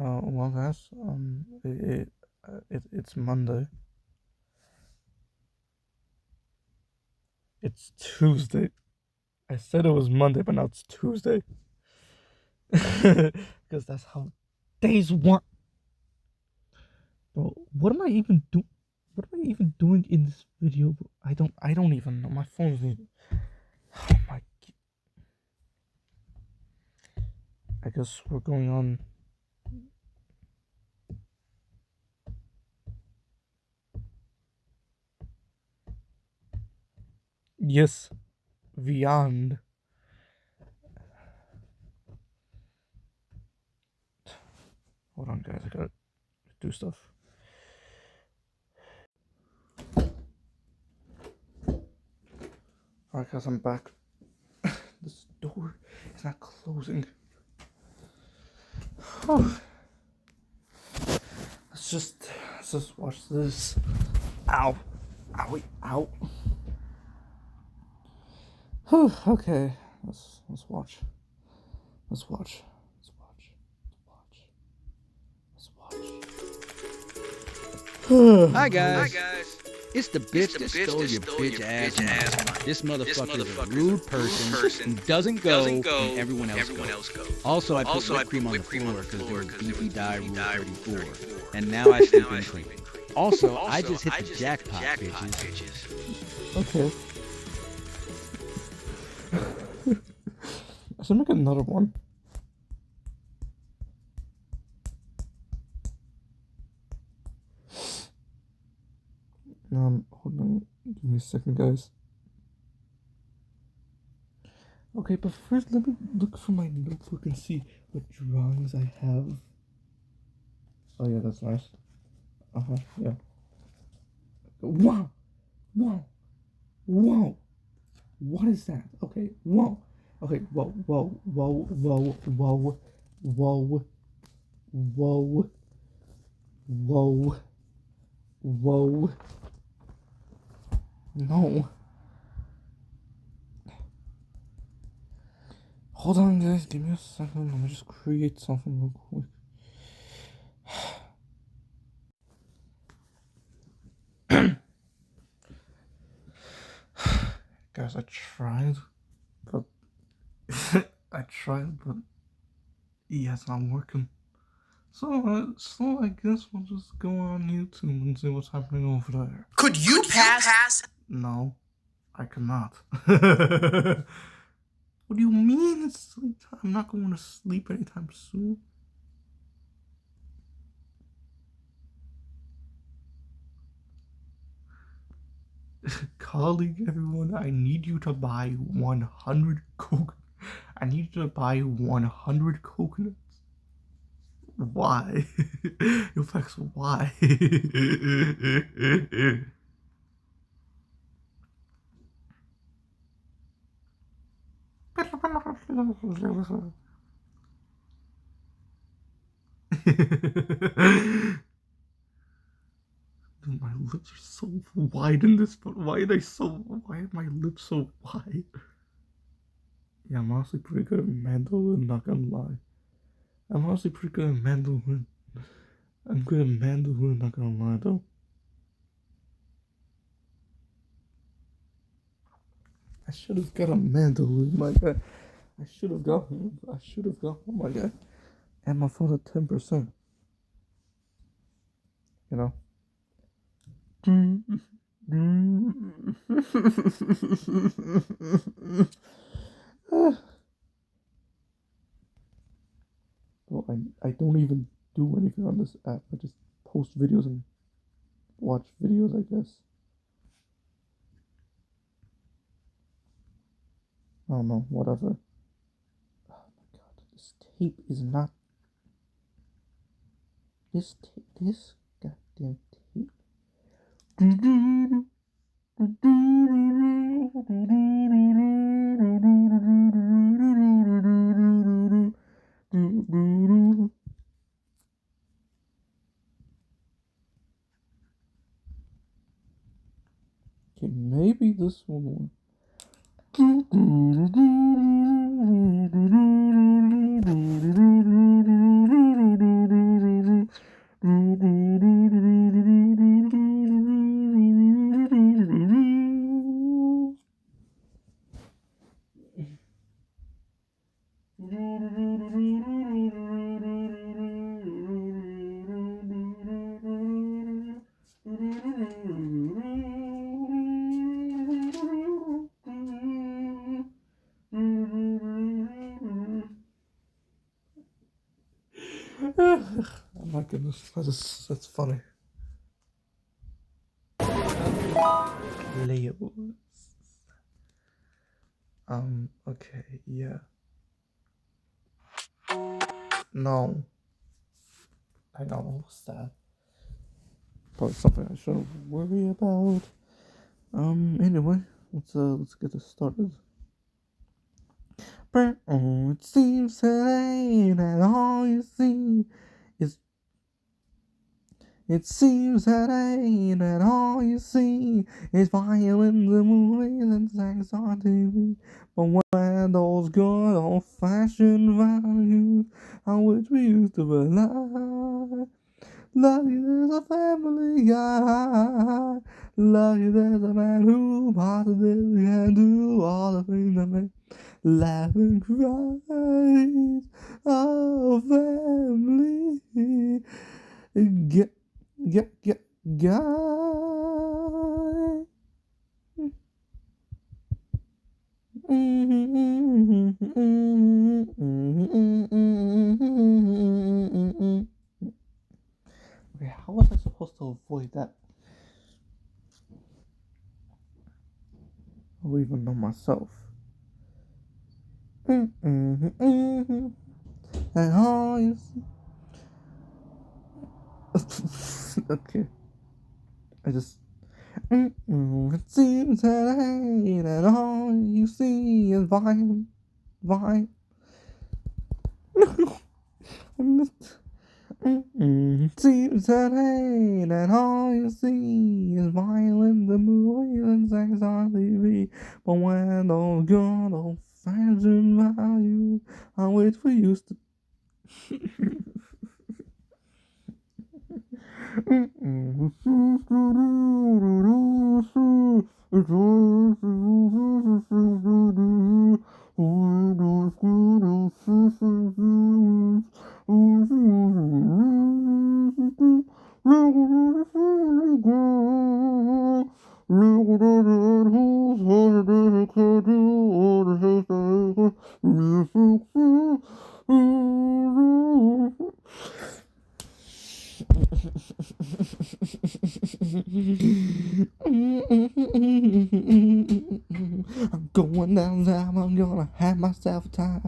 Well, guys, it's Monday. It's Tuesday. I said it was Monday, but now it's Tuesday. Because that's how days work. Bro, what am I even doing? What am I even doing in this video? Bro? I don't even know. My phone's need. Oh my. I guess we're going on. Yes, beyond. Hold on, guys. I gotta do stuff. Alright, guys, I'm back. This door is not closing. Oh. Let's just watch this. Ow. Owie. Ow. Whew, okay. Let's watch. Let's watch. Let's watch. Let's watch. Hi guys. It's the bitch that stole your bitch ass money. This motherfucker is a rude person who doesn't go and everyone else goes. Also, I put whipped cream on the floor because there was beefy die rule 34. And now I sleep in clean. Also, I just hit the jackpot, bitches. Okay. I should make another one. Hold on. Give me a second, guys. Okay, but first let me look for my notebook and see what drawings I have. Oh yeah, that's nice. Yeah. Wow! Wow! Wow! What is that? Okay, whoa. Okay, whoa. No. Hold on, guys. Give me a second. Let me just create something real quick. Guys, I tried, but yeah, it's not working. So I guess we'll just go on YouTube and see what's happening over there. Could you pass? No, I cannot. What do you mean it's sleep time? I'm not going to sleep anytime soon. Colleague, everyone, I need you to buy 100 coconuts. I need you to buy 100 coconuts. Why? Yo, Flex, why? Dude, my lips are so wide in this, but why are my lips so wide? Yeah, I'm honestly pretty good at mandolin, not gonna lie. I'm honestly pretty good at mandolin. I'm good at mandolin, not gonna lie though. I should have got a mandolin, my guy. I should have got, oh my god. And my phone at 10%. You know? Well, I don't even do anything on this app. I just post videos and watch videos, I guess. I don't know, whatever. Oh my god, this tape is not. This goddamn tape. Okay, maybe this one will. Oh my goodness, that's funny. Leos. Okay, yeah. No. I know, what's that? Probably something I shouldn't worry about. Anyway, let's get this started. Oh, it seems today that all you see is. It seems today that all you see is fire in the movies and sex on TV. But when those good old fashioned values on which we used to rely. Lucky there's a family guy. Lucky there's a man who positively can do all the things that make laugh and cry. Oh, family. Guy. Okay, how was I supposed to avoid that? I don't even know myself. And all you see. Okay. I just. It seems that all you see is vine. I missed. Seems that all you see is violence, the movies and sex on TV. But when those good old fashioned values on which we used to. I'm going down south, I'm gonna have myself a time.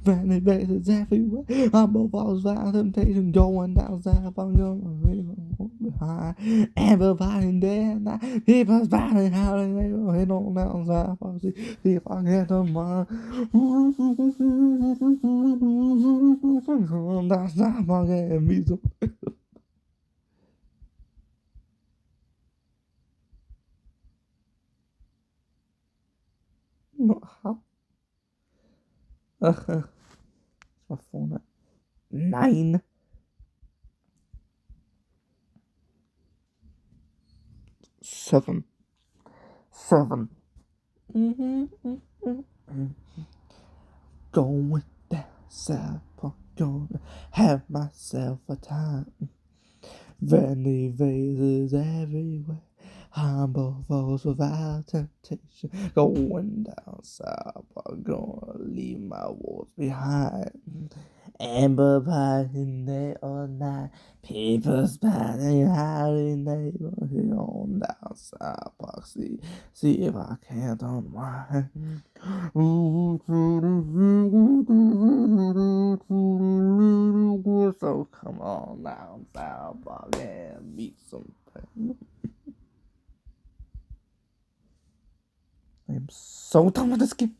Friendly faces everywhere. I'm both falls without temptation. Going down south, I'm gonna leave them behind. Everybody there now. People spouting how they head on down south. I'll see if I get them mine. Down south, I'll get me some. Not how. It's my phone at 9. 7. Going down south, I'm gonna have myself a time. Friendly faces everywhere. Humble foes without temptation. Going down south, I'm gonna leave my walls behind. Amber in day or night. People spouting how they neighborhood on down south. I'll see if I can't unwind. So come on down south, I'll meet something. I am so done with this game.